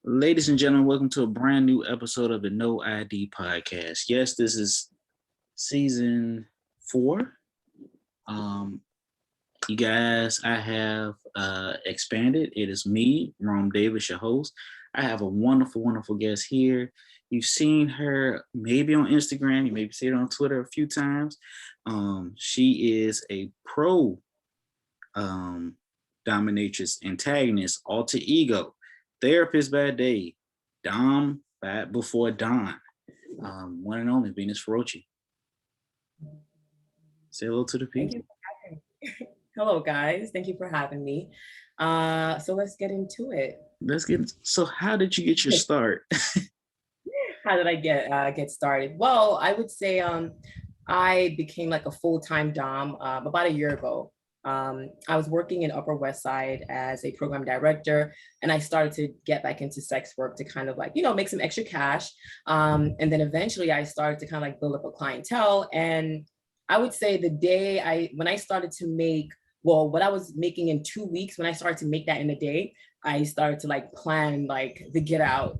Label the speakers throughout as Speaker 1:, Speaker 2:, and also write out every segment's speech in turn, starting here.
Speaker 1: Ladies and gentlemen, welcome to a brand new episode of the No ID podcast. Yes, this is season 4. You guys, I have expanded. It is me, Rome Davis, your host. I have a wonderful, wonderful guest here. You've seen her maybe on Instagram. You maybe see her on Twitter a few times. She is a pro dominatrix, antagonist, alter ego, therapist by day, Dom bad before Don. One and only Venus Feroci. Say hello to the people.
Speaker 2: Thank you for having me. Hello, guys. Thank you for having me. So let's get into it.
Speaker 1: So how did you get your start?
Speaker 2: How did I get started? Well, I would say I became like a full-time Dom about a year ago. I was working in Upper West Side as a program director, and I started to get back into sex work to kind of like, make some extra cash. And then eventually I started to kind of like build up a clientele. And I would say when I started to make, what I was making in 2 weeks, when I started to make that in a day, I started to like plan like the get out,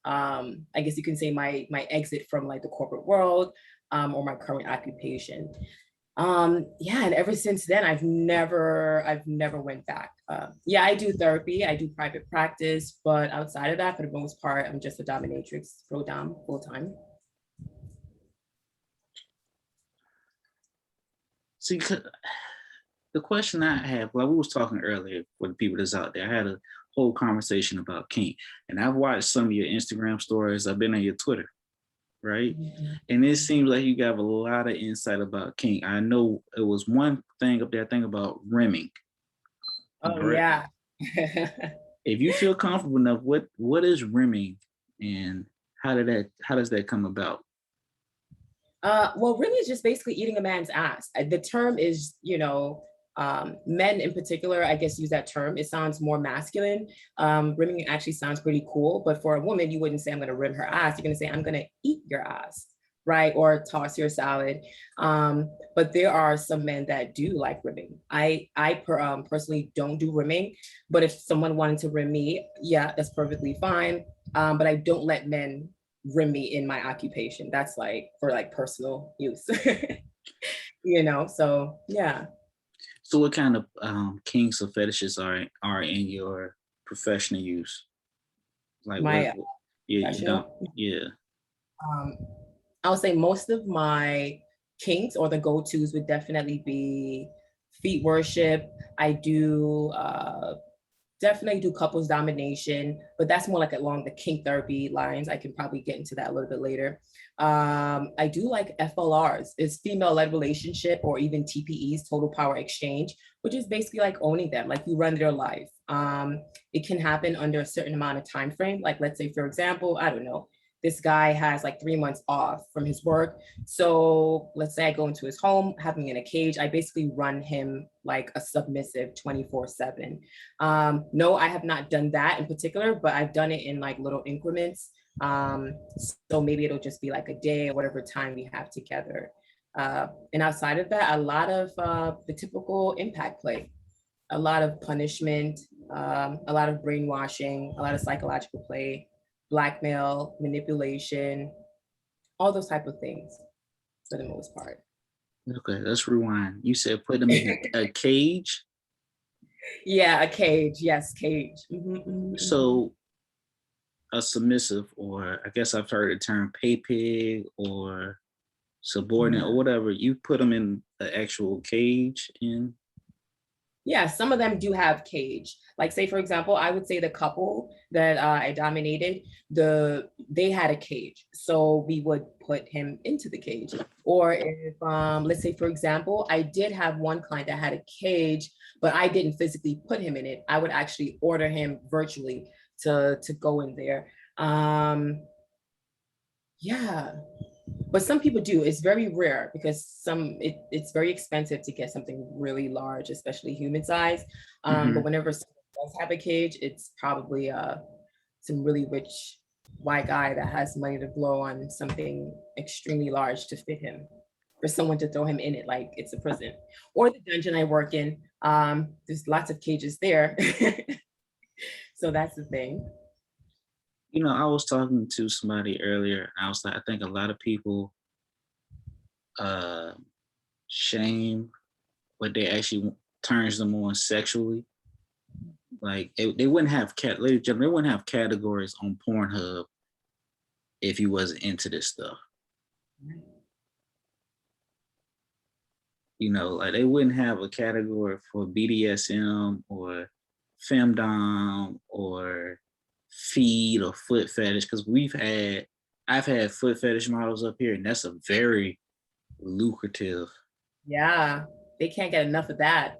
Speaker 2: I guess you can say my exit from like the corporate world or my current occupation. And ever since then, I've never went back. I do therapy, I do private practice, but outside of that, for the most part, I'm just a dominatrix, pro dom, full time.
Speaker 1: See, the question I have, we was talking earlier for the people that's out there, I had a whole conversation about kink, and I've watched some of your Instagram stories. I've been on your Twitter, right? Mm-hmm. And it seems like you got a lot of insight about kink. I know it was one thing up there, I think about rimming.
Speaker 2: Oh, right? Yeah.
Speaker 1: If you feel comfortable enough, what is rimming and how does that come about?
Speaker 2: Well, rimming is just basically eating a man's ass. The term is, men in particular, I guess, use that term. It sounds more masculine. Rimming actually sounds pretty cool, but for a woman, you wouldn't say I'm going to rim her ass. You're going to say I'm going to eat your ass, right? Or toss your salad. But there are some men that do like rimming. I personally don't do rimming, but if someone wanted to rim me, yeah, that's perfectly fine. But I don't let men rim me in my occupation. That's like for like personal use, so yeah.
Speaker 1: So what kind of kinks or fetishes are in your professional use? Like
Speaker 2: I would say most of my kinks or the go-tos would definitely be feet worship. I do definitely do couples domination, but that's more like along the kink therapy lines. I can probably get into that a little bit later. I do like FLRs, it's female-led relationship, or even TPEs, total power exchange, which is basically like owning them, like you run their life. It can happen under a certain amount of time frame. Like, let's say, for example, I don't know, this guy has like 3 months off from his work. So let's say I go into his home, have him in a cage. I basically run him like a submissive 24/7. No, I have not done that in particular, but I've done it in like little increments. So maybe it'll just be like a day or whatever time we have together. And outside of that, a lot of the typical impact play, a lot of punishment, a lot of brainwashing, a lot of psychological play, blackmail, manipulation, all those type of things for the most part.
Speaker 1: Okay, let's rewind. You said put them in a cage?
Speaker 2: Yeah, a cage. Yes, cage. Mm-hmm.
Speaker 1: So a submissive, or I guess I've heard the term pay pig or subordinate or whatever, you put them in the actual cage in?
Speaker 2: Yeah, some of them do have cage. Like, say, for example, I would say the couple that I dominated, they had a cage. So we would put him into the cage. Or if, let's say, for example, I did have one client that had a cage, but I didn't physically put him in it. I would actually order him virtually to go in there. Yeah. But some people do. It's very rare because it's very expensive to get something really large, especially human size. But whenever someone does have a cage, it's probably some really rich white guy that has money to blow on something extremely large to fit him, for someone to throw him in it like it's a prison. Or the dungeon I work in, there's lots of cages there. So that's the thing.
Speaker 1: I was talking to somebody earlier, and I was like, I think a lot of people uh shame what they actually turns them on sexually. Like they wouldn't have ladies and gentlemen, they wouldn't have categories on Pornhub if you wasn't into this stuff. Like they wouldn't have a category for BDSM or femdom or feed or foot fetish because I've had foot fetish models up here, and that's a very lucrative
Speaker 2: Yeah, they can't get enough of that.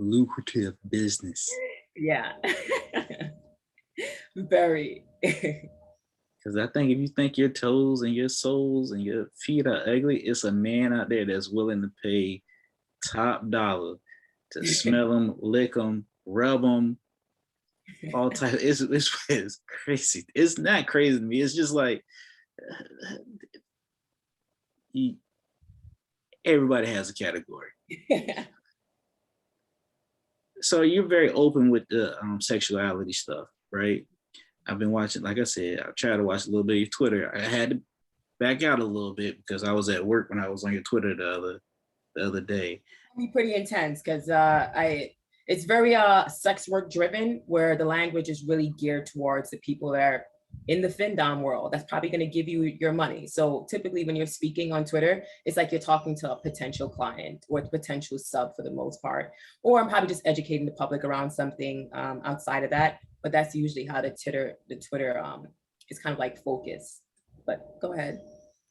Speaker 1: lucrative business.
Speaker 2: Yeah. Very.
Speaker 1: Because I think if you think your toes and your soles and your feet are ugly, it's a man out there that's willing to pay top dollar to smell them, lick them, rub them, all types. It's crazy. It's not crazy to me. It's just like everybody has a category. So you're very open with the sexuality stuff, right? I've been watching, like I said, I tried to watch a little bit of your Twitter. I had to back out a little bit because I was at work when I was on your Twitter the other day.
Speaker 2: Be pretty intense because it's very sex work driven, where the language is really geared towards the people that are in the femdom world. That's probably going to give you your money. So typically when you're speaking on Twitter, it's like you're talking to a potential client or a potential sub for the most part, or I'm probably just educating the public around something outside of that. But that's usually how the Twitter is kind of like focused. But go ahead.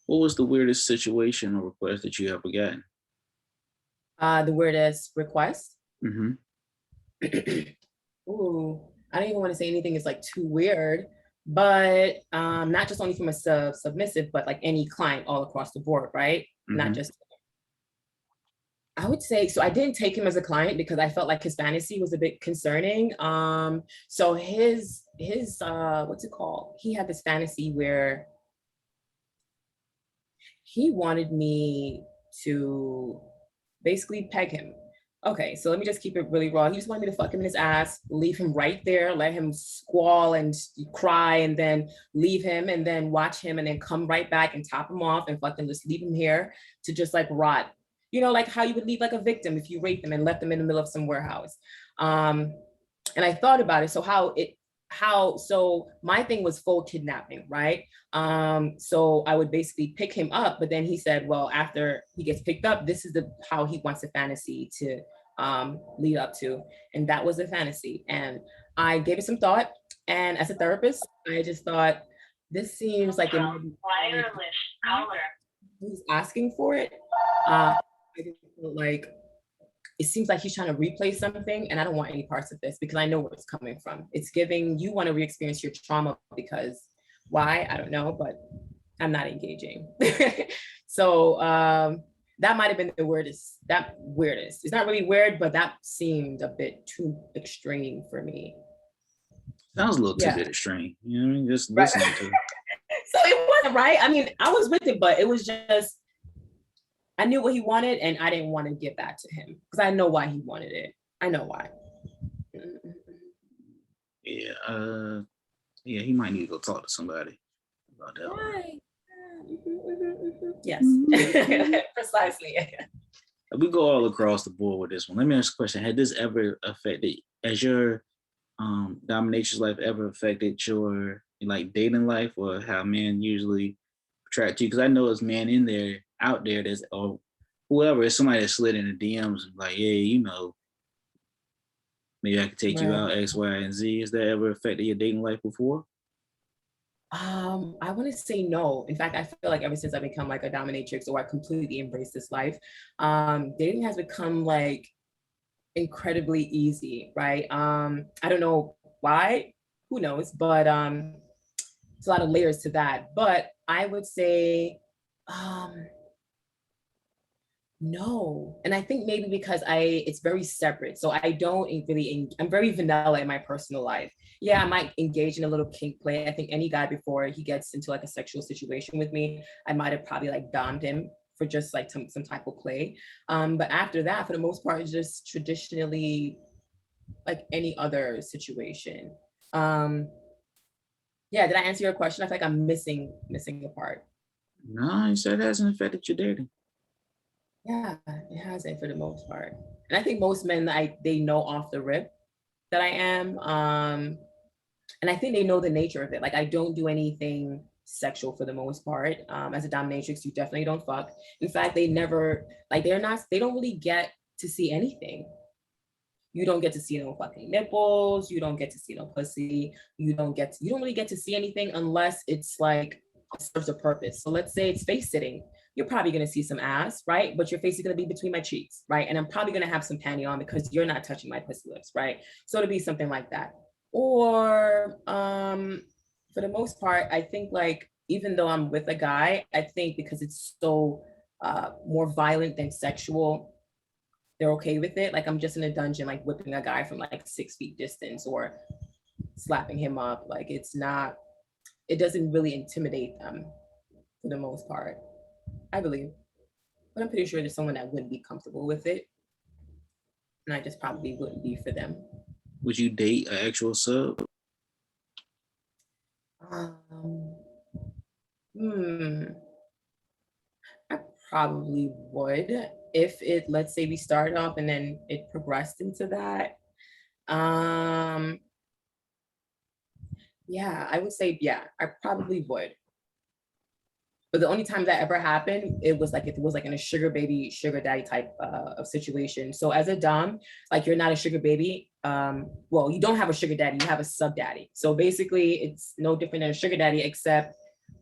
Speaker 1: What was the weirdest situation or request that you ever gotten?
Speaker 2: The weirdest request.
Speaker 1: Mm-hmm.
Speaker 2: Ooh, I don't even want to say anything is like too weird, but not just only from a submissive, but like any client all across the board, right? Mm-hmm. Not just. I would say, so I didn't take him as a client because I felt like his fantasy was a bit concerning. So his what's it called? He had this fantasy where he wanted me to basically peg him. Okay, so let me just keep it really raw. He just wanted me to fuck him in his ass, leave him right there, let him squall and cry, and then leave him, and then watch him, and then come right back and top him off and fucking just leave him here to just like rot. Like how you would leave like a victim if you raped them and left them in the middle of some warehouse. And I thought about it. So my thing was full kidnapping, right? So I would basically pick him up, but then he said, well, after he gets picked up, this is how he wants the fantasy to lead up to. And that was the fantasy. And I gave it some thought. And as a therapist, I just thought, this seems like wireless color. He's asking for it. I just feel like it seems like he's trying to replay something, and I don't want any parts of this because I know where it's coming from. It's giving you want to re-experience your trauma because why? I don't know, but I'm not engaging. So that might have been the weirdest. It's not really weird, but that seemed a bit too extreme for me.
Speaker 1: Sounds a little too bit extreme. You know what I mean? Just listening to it.
Speaker 2: So it wasn't right. I mean, I was with it, but it was just, I knew what he wanted, and I didn't want to give that to him because I know why he wanted it. I know why.
Speaker 1: Yeah, he might need to go talk to somebody about that.
Speaker 2: Right. Yes, precisely.
Speaker 1: We go all across the board with this one. Let me ask a question. Had this ever affected, has your dominatrix life ever affected your like dating life or how men usually attract you? Because I know it's men out there that's, or whoever, it's somebody that slid in the DMs and like, yeah, maybe I could take you out X, Y, and Z. Has that ever affected your dating life before?
Speaker 2: I want to say no. In fact, I feel like ever since I become like a dominatrix, or I completely embrace this life, dating has become like incredibly easy, right? I don't know why, who knows, but it's a lot of layers to that. But I would say no. And I think maybe because it's very separate. So I don't really, I'm very vanilla in my personal life. Yeah, I might engage in a little kink play. I think any guy before he gets into like a sexual situation with me, I might have probably like domed him for just like some type of play. But after that, for the most part, it's just traditionally like any other situation. Yeah, did I answer your question? I feel like I'm missing a part.
Speaker 1: No, you said it hasn't affected your dating.
Speaker 2: Yeah, it hasn't for the most part. And I think most men, they know off the rip that I am. And I think they know the nature of it. Like I don't do anything sexual for the most part. As a dominatrix, you definitely don't fuck. In fact, they never like they don't really get to see anything. You don't get to see no fucking nipples. You don't get to see no pussy. You don't really get to see anything unless it's like it serves a purpose. So let's say it's face sitting. You're probably gonna see some ass, right? But your face is gonna be between my cheeks, right? And I'm probably gonna have some panty on because you're not touching my pussy lips, right? So it'll be something like that. Or for the most part, I think like even though I'm with a guy, I think because it's so more violent than sexual, they're okay with it. Like I'm just in a dungeon, like whipping a guy from like 6 feet distance or slapping him up. Like it doesn't really intimidate them for the most part, I believe. But I'm pretty sure there's someone that wouldn't be comfortable with it. And I just probably wouldn't be for them.
Speaker 1: Would you date an actual sub?
Speaker 2: Um, hmm. I probably would if it, let's say we started off and then it progressed into that. Um, yeah, I would say, yeah, I probably would. But the only time that ever happened, it was like if it was like in a sugar baby, sugar daddy type of situation. So as a dom, like you're not a sugar baby. Well, you don't have a sugar daddy, you have a sub daddy. So basically, it's no different than a sugar daddy, except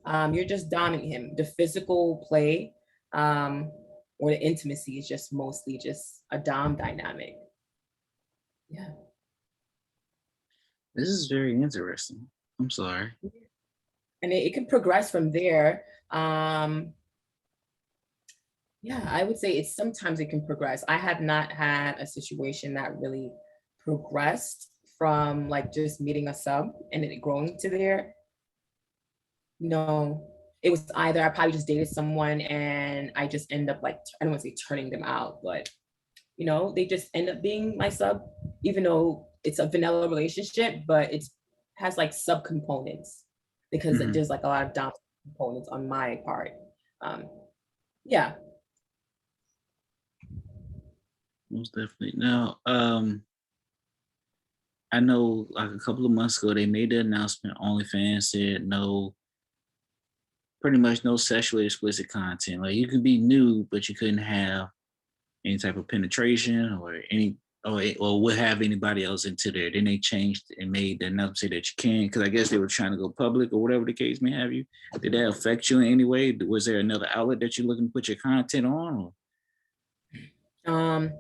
Speaker 2: you're just doming him. The physical play or the intimacy is just mostly just a dom dynamic. Yeah.
Speaker 1: This is very interesting. I'm sorry.
Speaker 2: And it can progress from there. Yeah, I would say it's sometimes it can progress. I have not had a situation that really progressed from like just meeting a sub and it growing to there. No, it was either I probably just dated someone and I just end up like, I don't want to say turning them out, but they just end up being my sub, even though it's a vanilla relationship, but it has like sub components because
Speaker 1: Mhm.
Speaker 2: there's like a lot of dom components on my part. Yeah.
Speaker 1: Most definitely. Now, I know like a couple of months ago they made the announcement. OnlyFans said no, pretty much no sexually explicit content. Like you could be nude, but you couldn't have any type of penetration or any or would have anybody else into there. Then they changed and made the announcement that you can because I guess they were trying to go public or whatever the case may have you. Did that affect you in any way? Was there another outlet that you're looking to put your content on?
Speaker 2: Um,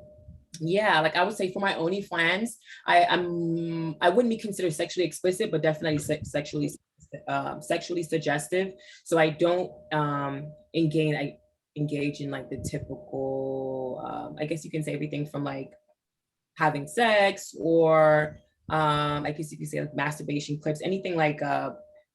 Speaker 2: yeah, like I would say for my OnlyFans, I wouldn't be considered sexually explicit, but definitely sexually suggestive. So I don't engage in like the typical I guess you can say everything from like having sex or I guess you could say like masturbation clips, anything like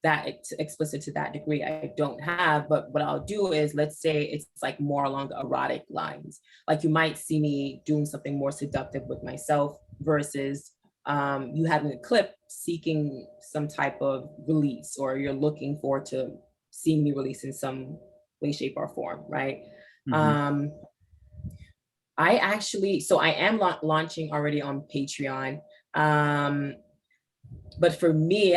Speaker 2: that explicit to that degree, I don't have. But what I'll do is, let's say it's like more along the erotic lines. Like you might see me doing something more seductive with myself versus you having a clip seeking some type of release, or you're looking forward to seeing me release in some way, shape, or form, right?
Speaker 1: Mm-hmm.
Speaker 2: Um, I am launching already on Patreon. Um, but for me,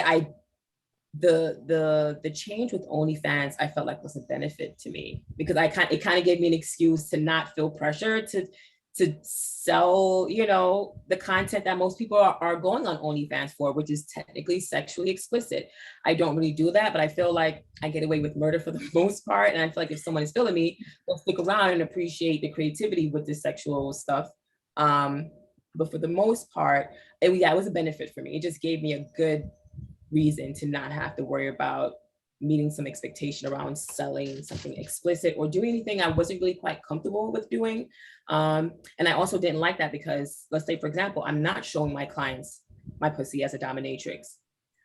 Speaker 2: the change with OnlyFans, I felt like was a benefit to me because it kind of gave me an excuse to not feel pressure to sell, the content that most people are going on OnlyFans for, which is technically sexually explicit. I don't really do that, but I feel like I get away with murder for the most part. And I feel like if someone is feeling me, they'll stick around and appreciate the creativity with this sexual stuff. But for the most part, it was a benefit for me. It just gave me a good reason to not have to worry about meeting some expectation around selling something explicit or doing anything I wasn't really quite comfortable with doing. And I also didn't like that because, let's say, for example, I'm not showing my clients my pussy as a dominatrix,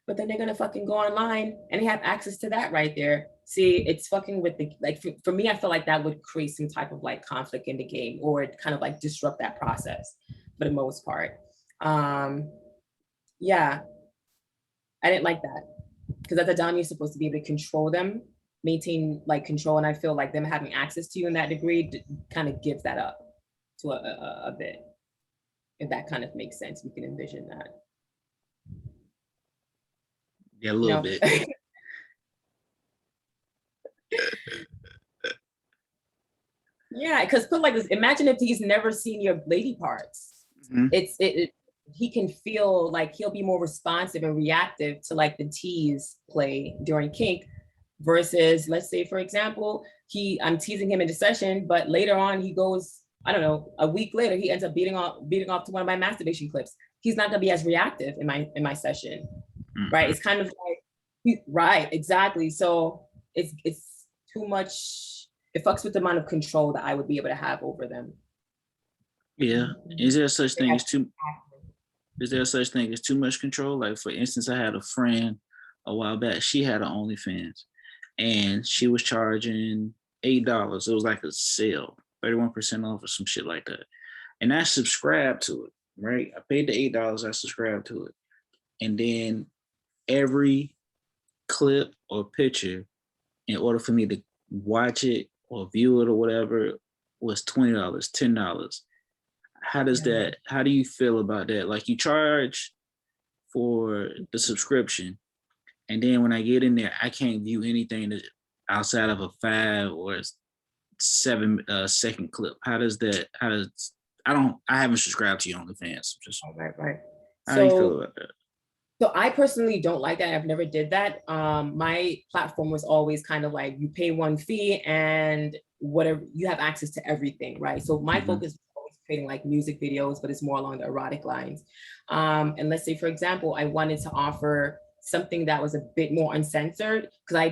Speaker 2: but then they're gonna fucking go online and they have access to that right there. See, it's fucking with the, like, for me, I feel like that would create some type of like conflict in the game, or it kind of like disrupt that process for the most part. Yeah, I didn't like that. because as a dom, you're supposed to be able to control them, maintain like control. And I feel like them having access to you in that degree kind of gives that up to a bit. If that kind of makes sense, we can envision that.
Speaker 1: Yeah, a little bit.
Speaker 2: Yeah, because put like this, imagine if he's never seen your lady parts. Mm-hmm. He can feel like he'll be more responsive and reactive to like the tease play during kink versus, let's say, for example, I'm teasing him in the session, but later on he goes, I don't know, a week later, he ends up beating off to one of my masturbation clips. He's not gonna be as reactive in my session, mm-hmm. right? It's kind of like, right, exactly. So it's too much. It fucks with the amount of control that I would be able to have over them.
Speaker 1: Yeah. Is there such thing as too much control? Like, for instance, I had a friend a while back. She had an OnlyFans, and she was charging $8. It was like a sale, 31% off or some shit like that. And I subscribed to it, right? I paid the $8. I subscribed to it, and then every clip or picture, in order for me to watch it or view it or whatever, was $20, $10. How do you feel about that? Like, you charge for the subscription, and then when I get in there, I can't view anything outside of a 5 or 7 second clip. I haven't subscribed to your OnlyFans.
Speaker 2: Right.
Speaker 1: How do you feel about that?
Speaker 2: So I personally don't like that. I've never did that. My platform was always kind of like, you pay one fee and whatever, you have access to everything, right? So my focus is always creating like music videos, but it's more along the erotic lines. And let's say, for example, I wanted to offer something that was a bit more uncensored, because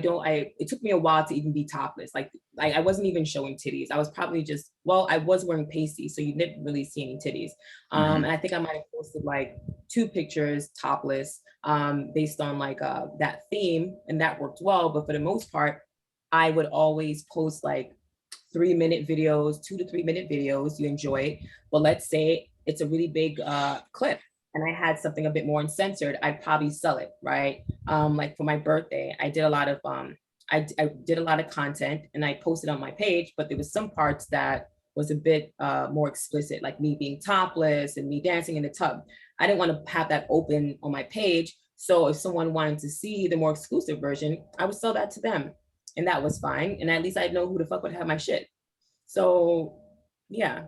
Speaker 2: it took me a while to even be topless. Like I wasn't even showing titties. I was probably I was wearing pasties, so you didn't really see any titties. And I think I might have posted like 2 pictures topless based on like that theme, and that worked well. But for the most part, I would always post like 3-minute videos, 2 to 3 minute videos. You enjoy it, but let's say it's a really big clip, and I had something a bit more uncensored, I'd probably sell it, right? Like for my birthday, I did a lot of I did a lot of content, and I posted on my page, but there was some parts that was a bit more explicit, like me being topless and me dancing in the tub. I didn't want to have that open on my page. So if someone wanted to see the more exclusive version, I would sell that to them, and that was fine. And at least I'd know who the fuck would have my shit. So yeah,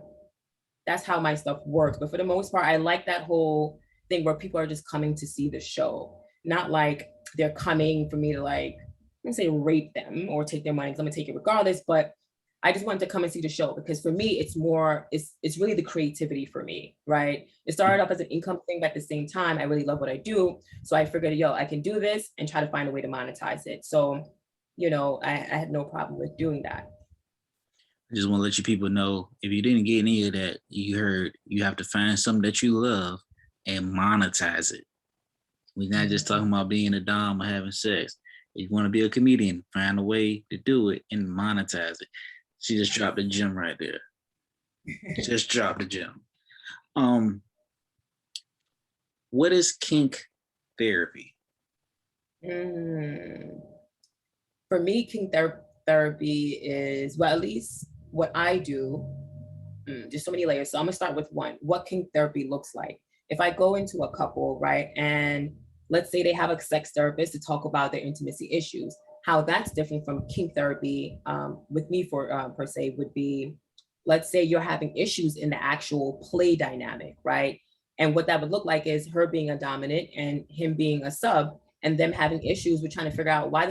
Speaker 2: that's how my stuff works. But for the most part, I like that whole thing where people are just coming to see the show, not like they're coming for me to like, I'm gonna say rape them or take their money, because I'm gonna take it regardless. But I just wanted to come and see the show, because for me, it's really the creativity for me, right? It started off as an income thing, but at the same time, I really love what I do. So I figured, I can do this and try to find a way to monetize it. So, I had no problem with doing that.
Speaker 1: I just want to let you people know, if you didn't get any of that, you heard, you have to find something that you love and monetize it. We're not just talking about being a dom or having sex. If you want to be a comedian, find a way to do it and monetize it. She just dropped a gem right there. Just dropped a gem. What is kink therapy?
Speaker 2: For me, kink therapy is, well, at least what I do, there's so many layers. So I'm gonna start with one, what kink therapy looks like. If I go into a couple, right, and let's say they have a sex therapist to talk about their intimacy issues, how that's different from kink therapy with me per se would be, let's say you're having issues in the actual play dynamic, right? And what that would look like is her being a dominant and him being a sub, and them having issues with trying to figure out, why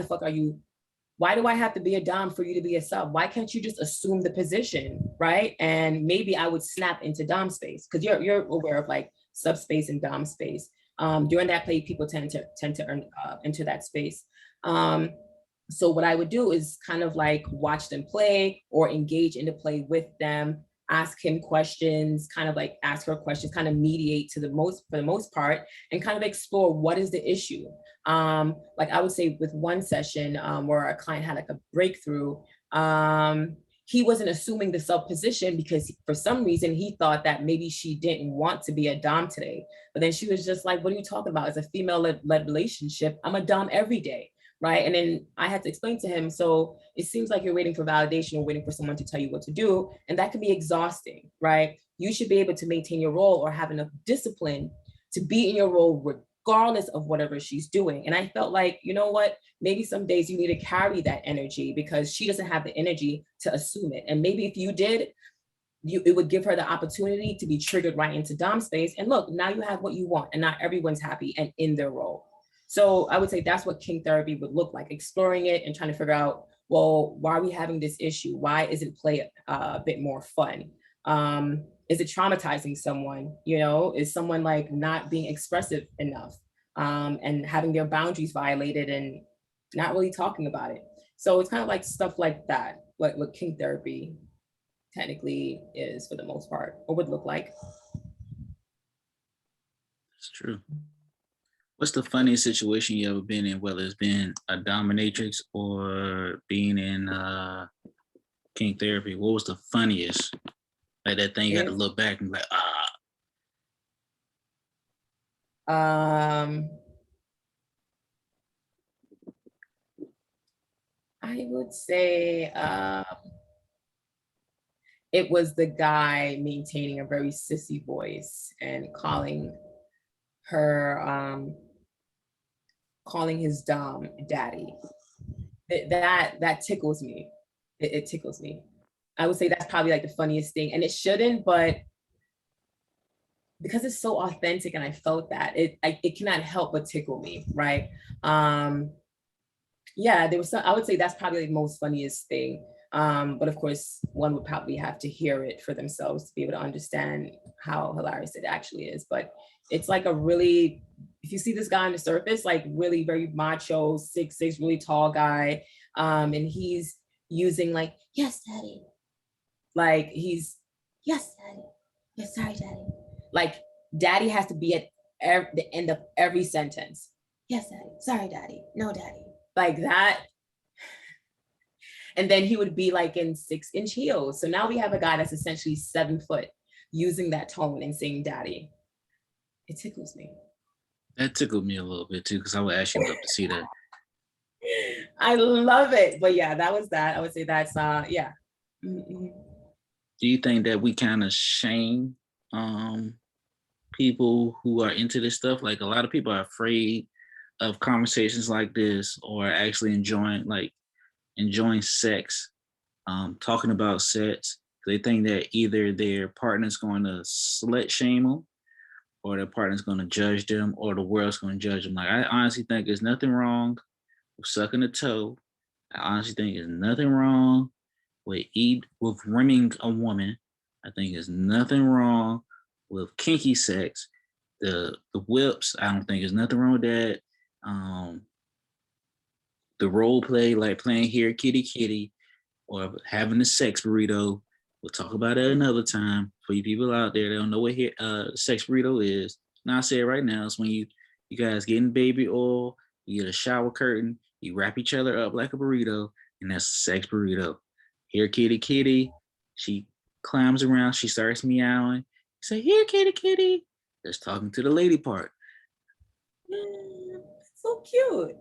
Speaker 2: do I have to be a dom for you to be a sub? Why can't you just assume the position, right? And maybe I would snap into dom space, because you're aware of like subspace and dom space. During that play, people tend to enter that space. So what I would do is kind of like watch them play or engage in the play with them, ask him questions, kind of like ask her questions, kind of mediate for the most part, and kind of explore what is the issue. Like I would say with one session where a client had like a breakthrough, he wasn't assuming the sub position because for some reason he thought that maybe she didn't want to be a dom today. But then she was just like, what are you talking about? It's a female-led relationship. I'm a dom every day. right? And then I had to explain to him, so it seems like you're waiting for validation or waiting for someone to tell you what to do. And that can be exhausting, right? You should be able to maintain your role or have enough discipline to be in your role regardless of whatever she's doing. And I felt like, you know what, maybe some days you need to carry that energy because she doesn't have the energy to assume it. And maybe if you did, it would give her the opportunity to be triggered right into dom space. And look, now you have what you want and not everyone's happy and in their role. So I would say that's what kink therapy would look like, exploring it and trying to figure out, well, why are we having this issue? Why isn't play a bit more fun? Is it traumatizing someone? You know, is someone like not being expressive enough and having their boundaries violated and not really talking about it? So it's kind of like stuff like that, what kink therapy technically is for the most part, or would look like.
Speaker 1: It's true. What's the funniest situation you ever been in, whether it's been a dominatrix or being in kink therapy? What was the funniest? Like that thing you got to look back and be like,
Speaker 2: I would say it was the guy maintaining a very sissy voice and calling his dom daddy. That tickles me. It tickles me. I would say that's probably like the funniest thing, and it shouldn't, but because it's so authentic and I felt that it cannot help but tickle me, right? Yeah, there was some, I would say that's probably the most funniest thing. But of course, one would probably have to hear it for themselves to be able to understand how hilarious it actually is. But it's like a really, if you see this guy on the surface, like really very macho, 6'6", really tall guy. And he's using like, yes, daddy. Like he's, yes, daddy. Yes, sorry, daddy. Like daddy has to be at the end of every sentence. Yes, daddy. Sorry, daddy. No, daddy. Like that. And then he would be like in 6-inch heels. So now we have a guy that's essentially 7 foot using that tone and saying daddy. It tickles me.
Speaker 1: that tickled me a little bit too, because I would actually love to see that.
Speaker 2: I love it. But yeah, that was that. I would say that's yeah. Mm-hmm.
Speaker 1: Do you think that we kind of shame people who are into this stuff? Like a lot of people are afraid of conversations like this, or actually enjoying sex, talking about sex. They think that either their partner's going to slut shame them, or their partner's going to judge them, or the world's going to judge them. Like I honestly think there's nothing wrong with sucking a toe. I honestly think there's nothing wrong with rimming a woman. I think there's nothing wrong with kinky sex. The whips, I don't think there's nothing wrong with that. The role play, like playing here kitty kitty, or having a sex burrito. We'll talk about it another time. For you people out there that don't know what sex burrito is, now I say it right now. It's when you guys get in baby oil, you get a shower curtain, you wrap each other up like a burrito, and that's a sex burrito. Here kitty kitty, she climbs around, she starts meowing. You say, here kitty kitty. That's talking to the lady part.
Speaker 2: So cute.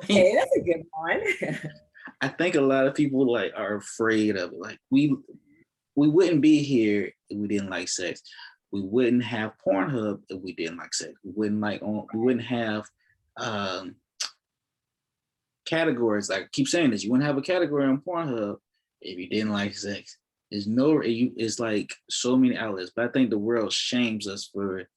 Speaker 2: Okay, that's a good one.
Speaker 1: I think a lot of people like are afraid of it. Like we wouldn't be here if we didn't like sex. We wouldn't have Pornhub if we didn't like sex. We wouldn't have categories. Like I keep saying this, you wouldn't have a category on Pornhub if you didn't like sex. It's like so many outlets, but I think the world shames us for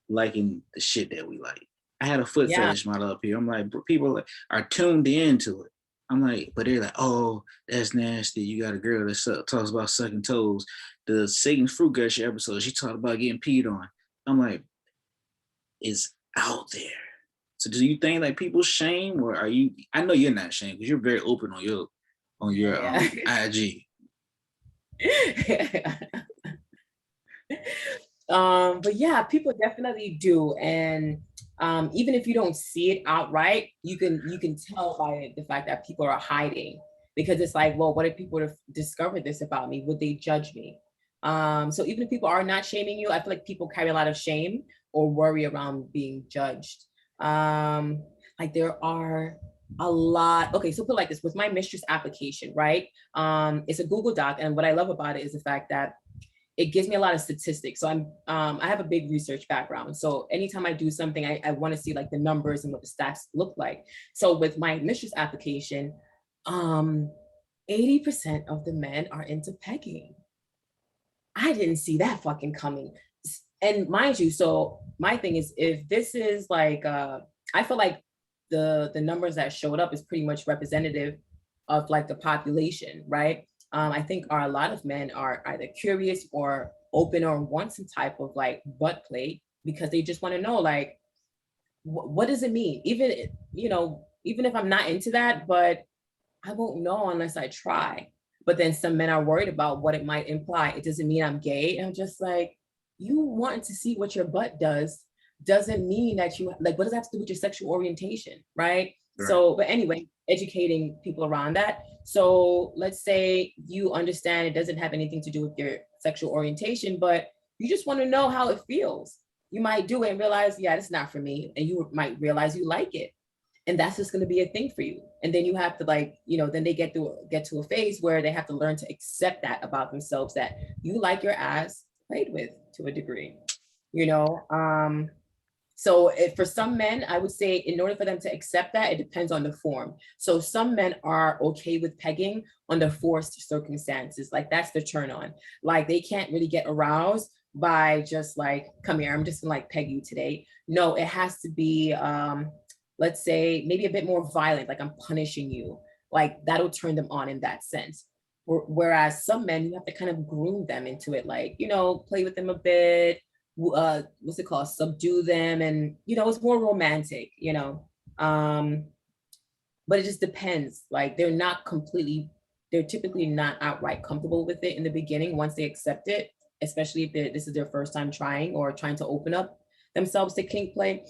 Speaker 1: liking the shit that we like. I had a foot fetish model up here. I'm like, people are tuned into it. I'm like, but they're like, oh, that's nasty. You got a girl that talks about sucking toes. The Satan's Fruit Gusher episode, she talked about getting peed on. I'm like, it's out there. So do you think like people shame, or are you? I know you're not shamed because you're very open on your IG.
Speaker 2: But yeah, people definitely do, and even if you don't see it outright, you can tell by the fact that people are hiding, because it's like, well, what if people have discovered this about me? Would they judge me? So even if people are not shaming you, I feel like people carry a lot of shame or worry around being judged. Like there are a lot. Okay, so put it like this, with my mistress application, right? It's a Google Doc, and what I love about it is the fact that it gives me a lot of statistics. So I have a big research background. So anytime I do something, I want to see like the numbers and what the stats look like. So with my mistress application, 80% of the men are into pegging. I didn't see that fucking coming. And mind you, so my thing is, if this is like, I feel like the numbers that showed up is pretty much representative of like the population, right? I think a lot of men are either curious or open or want some type of like butt play because they just want to know like, what does it mean? Even, you know, even if I'm not into that, but I won't know unless I try. But then some men are worried about what it might imply. It doesn't mean I'm gay. I'm just like, you wanting to see what your butt does doesn't mean that you like, what does that have to do with your sexual orientation, right?
Speaker 1: Right.
Speaker 2: So, but anyway, educating people around that. So let's say you understand it doesn't have anything to do with your sexual orientation, but you just want to know how it feels. You might do it and realize, yeah, it's not for me. And you might realize you like it, and that's just going to be a thing for you. And then you have to like, you know, then they get to a phase where they have to learn to accept that about themselves, that you like your ass played with to a degree, you know. So for some men, I would say in order for them to accept that, it depends on the form. So some men are okay with pegging under forced circumstances, like that's the turn on. Like they can't really get aroused by just like, come here, I'm just gonna like peg you today. No, it has to be let's say maybe a bit more violent, like I'm punishing you, like that'll turn them on in that sense. Whereas some men, you have to kind of groom them into it, like, you know, play with them a bit, what's it called, subdue them, and you know, it's more romantic, you know. But it just depends. Like they're typically not outright comfortable with it in the beginning. Once they accept it, especially if this is their first time trying or trying to open up themselves to kink play,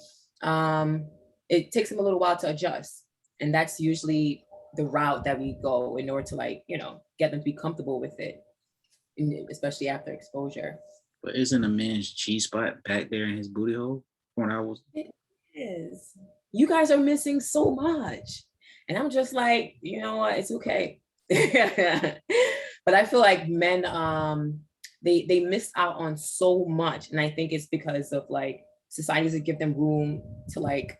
Speaker 2: it takes them a little while to adjust. And that's usually the route that we go in order to like, you know, get them to be comfortable with it, especially after exposure.
Speaker 1: But isn't a man's G spot back there in his booty hole? When I was,
Speaker 2: It is. You guys are missing so much. And I'm just like, you know what, it's okay. But I feel like men, they miss out on so much. And I think it's because of like society doesn't give them room to like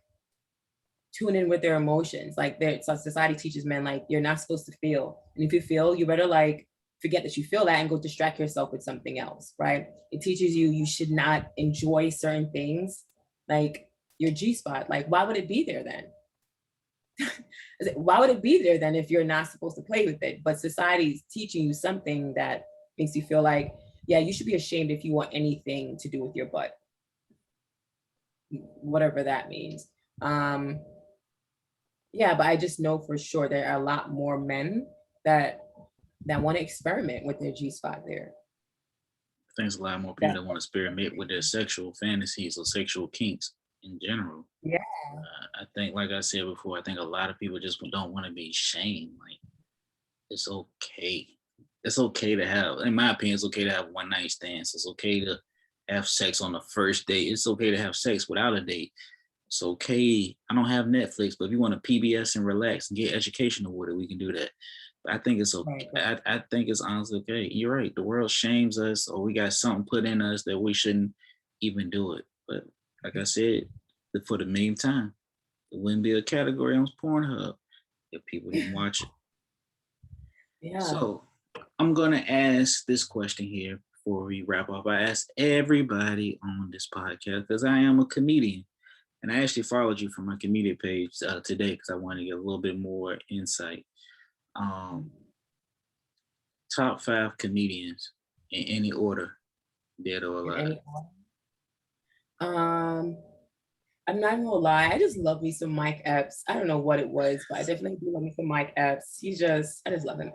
Speaker 2: tune in with their emotions. Like so society teaches men like you're not supposed to feel. And if you feel, you better like forget that you feel that and go distract yourself with something else, right? It teaches you should not enjoy certain things, like your G spot. Like, why would it be there then? Why would it be there then if you're not supposed to play with it? But society is teaching you something that makes you feel like, yeah, you should be ashamed if you want anything to do with your butt, whatever that means. Yeah, but I just know for sure there are a lot more men that want to experiment with their G spot there.
Speaker 1: I think there's a lot more people that want to experiment with their sexual fantasies or sexual kinks in general.
Speaker 2: Yeah.
Speaker 1: I think, like I said before, I think a lot of people just don't want to be shamed. Like, it's okay. It's okay to have, in my opinion, it's okay to have one night stands. It's okay to have sex on the first date. It's okay to have sex without a date. It's okay. I don't have Netflix, but if you want to PBS and relax and get educational with it, we can do that. But I think it's okay.
Speaker 2: Right.
Speaker 1: I think it's honestly okay. You're right. The world shames us, or we got something put in us that we shouldn't even do it. But like I said, for the millionth time, it wouldn't be a category on Pornhub if people didn't watch it.
Speaker 2: Yeah.
Speaker 1: So I'm gonna ask this question here before we wrap up. I asked everybody on this podcast because I am a comedian. And I actually followed you from my comedian page today because I wanted to get a little bit more insight. Top 5 comedians in any order, dead or alive.
Speaker 2: I'm not gonna lie, I just love me some Mike Epps. I don't know what it was, but I definitely do love me some Mike Epps. I just love him.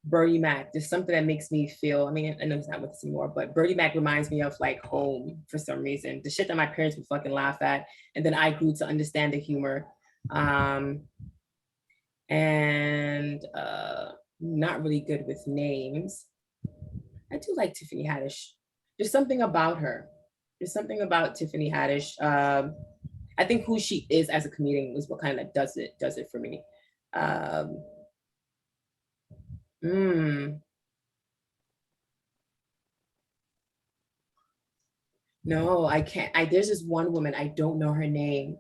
Speaker 2: Bernie Mac, there's something that makes me feel, I mean, I know he's not with us anymore, but Bernie Mac reminds me of like home for some reason. The shit that my parents would fucking laugh at. And then I grew to understand the humor. Not really good with names. I do like Tiffany Haddish. There's something about her. There's something about Tiffany Haddish. I think who she is as a comedian is what kind of does it for me. Um, mm, no, I can't. There's this one woman. I don't know her name.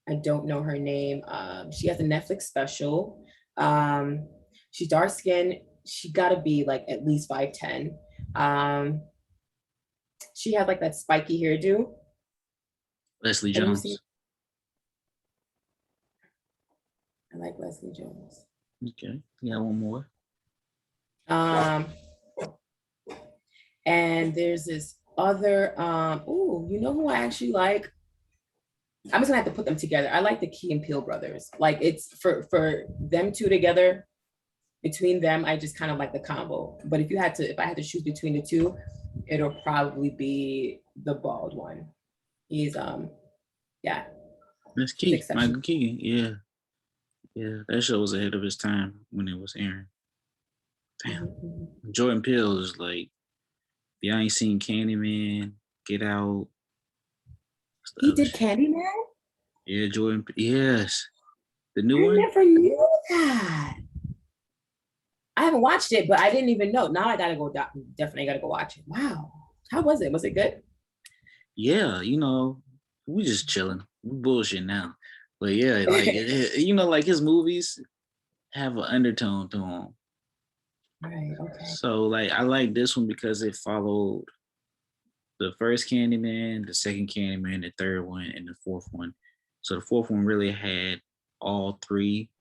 Speaker 2: She has a Netflix special. Um, she's dark skinned. She got to be like at least 5'10". She had like that spiky hairdo.
Speaker 1: Leslie
Speaker 2: Have you
Speaker 1: Jones.
Speaker 2: seen? I like Leslie Jones.
Speaker 1: Okay, yeah, one more.
Speaker 2: And there's this other. You know who I actually like? I'm just gonna have to put them together. I like the Key and Peele brothers. Like it's for them two together. Between them, I just kind of like the combo. But if I had to choose between the two, it'll probably be the bald one. He's yeah.
Speaker 1: That's Key, Michael Key. Yeah, that show was ahead of its time when it was airing. Damn. Mm-hmm. Jordan Peele is like, if y'all ain't seen Candyman, Get Out.
Speaker 2: He did Candyman?
Speaker 1: Yeah, Jordan. Yes. The new one?
Speaker 2: I never knew that. I haven't watched it, but I didn't even know. Now I gotta go. Definitely gotta go watch it. Wow. How was it? Was it good?
Speaker 1: Yeah, we just chilling. We bullshit now. But yeah, like, like his movies have an undertone to them.
Speaker 2: Right, okay.
Speaker 1: So, like, I like this one because it followed the first Candyman, the second Candyman, the third one, and the fourth one. So the fourth one really had all three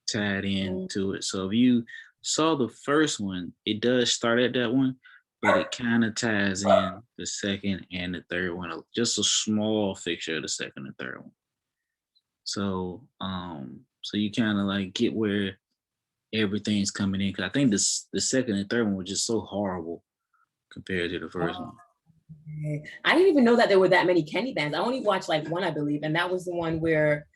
Speaker 1: tied into it. So if you saw the first one, it does start at that one, but it kind of ties in the second and the third one. Just a small fixture of the second and third one. So so you kind of like get where everything's coming in. Cause I think the second and third one were just so horrible compared to the first one.
Speaker 2: I didn't even know that there were that many Candybands. I only watched like one, I believe, and that was the one where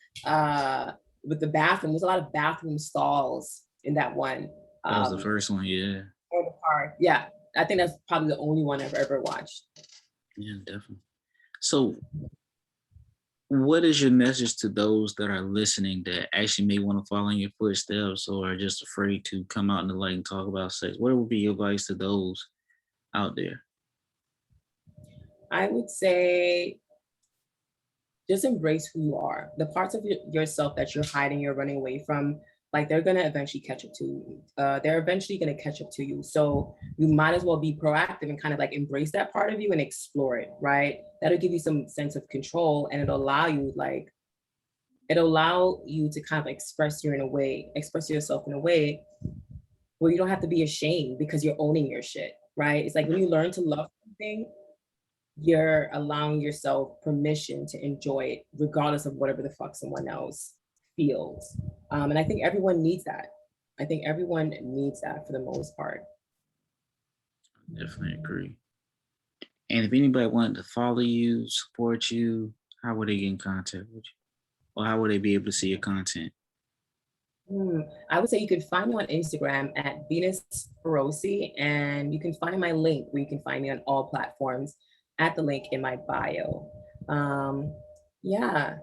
Speaker 2: with the bathroom, there's a lot of bathroom stalls in that one.
Speaker 1: That was the first one, yeah.
Speaker 2: Yeah, I think that's probably the only one I've ever watched.
Speaker 1: Yeah, definitely. So what is your message to those that are listening that actually may want to follow in your footsteps or are just afraid to come out in the light and talk about sex? What would be your advice to those out there?
Speaker 2: I would say just embrace who you are. The parts of yourself that you're hiding, you're running away from, like they're gonna eventually catch up to you. They're eventually gonna catch up to you. So you might as well be proactive and kind of like embrace that part of you and explore it, right? That'll give you some sense of control and it'll allow you to kind of express yourself in a way where you don't have to be ashamed because you're owning your shit, right? It's like when you learn to love something, you're allowing yourself permission to enjoy it, regardless of whatever the fuck someone else feels. And I think everyone needs that. I think everyone needs that for the most part.
Speaker 1: I definitely agree. And if anybody wanted to follow you, support you, how would they get in contact with you? Or how would they be able to see your content?
Speaker 2: I would say you could find me on Instagram at Venus Feroci, and you can find my link where you can find me on all platforms at the link in my bio. Yeah,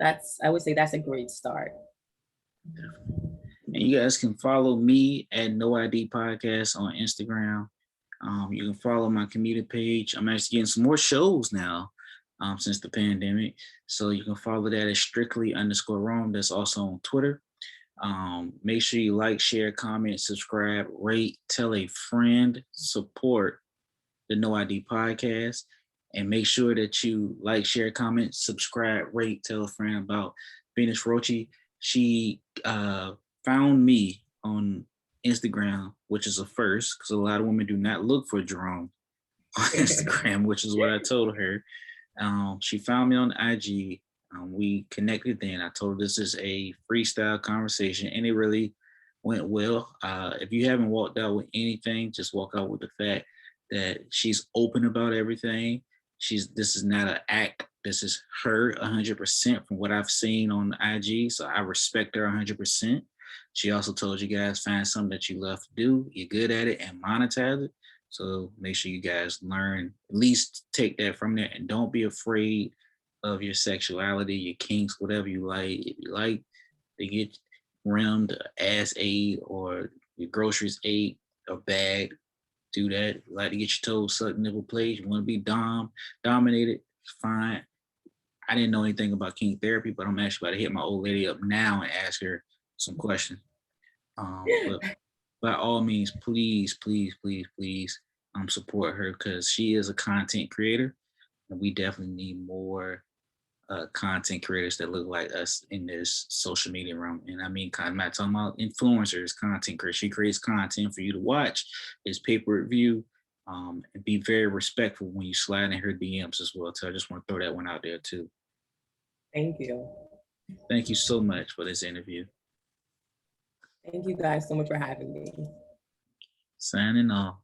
Speaker 2: I would say that's a great start.
Speaker 1: And you guys can follow me at No ID Podcast on Instagram. You can follow my community page. I'm actually getting some more shows now since the pandemic. So you can follow that at strictly_Rome. That's also on Twitter. Make sure you like, share, comment, subscribe, rate, tell a friend, support the No ID Podcast, and make sure that you like, share, comment, subscribe, rate, tell a friend about Venus Feroci. She found me on Instagram, which is a first because a lot of women do not look for Jerome on Instagram, which is what I told her. She found me on IG. We connected then. I told her this is a freestyle conversation, and it really went well. If you haven't walked out with anything, just walk out with the fact that she's open about everything. This is not an act. This is her 100% from what I've seen on IG. So I respect her 100%. She also told you guys find something that you love to do, you're good at it, and monetize it. So make sure you guys learn, at least take that from there, and don't be afraid of your sexuality, your kinks, whatever you like. If you like to get rimmed, ass ate, or your groceries ate, or bag, do that. You like to get your toes sucked, nipple played. You want to be dominated, fine. I didn't know anything about kink therapy, but I'm actually about to hit my old lady up now and ask her some questions. But by all means, please, please, please, please, support her, because she is a content creator, and we definitely need more content creators that look like us in this social media realm. And I mean, I'm not talking about influencers, content creators. She creates content for you to watch. It's pay-per-view, and be very respectful when you slide in her DMs as well. So I just want to throw that one out there too.
Speaker 2: Thank you.
Speaker 1: Thank you so much for this interview.
Speaker 2: Thank you guys so much for having me.
Speaker 1: Signing off.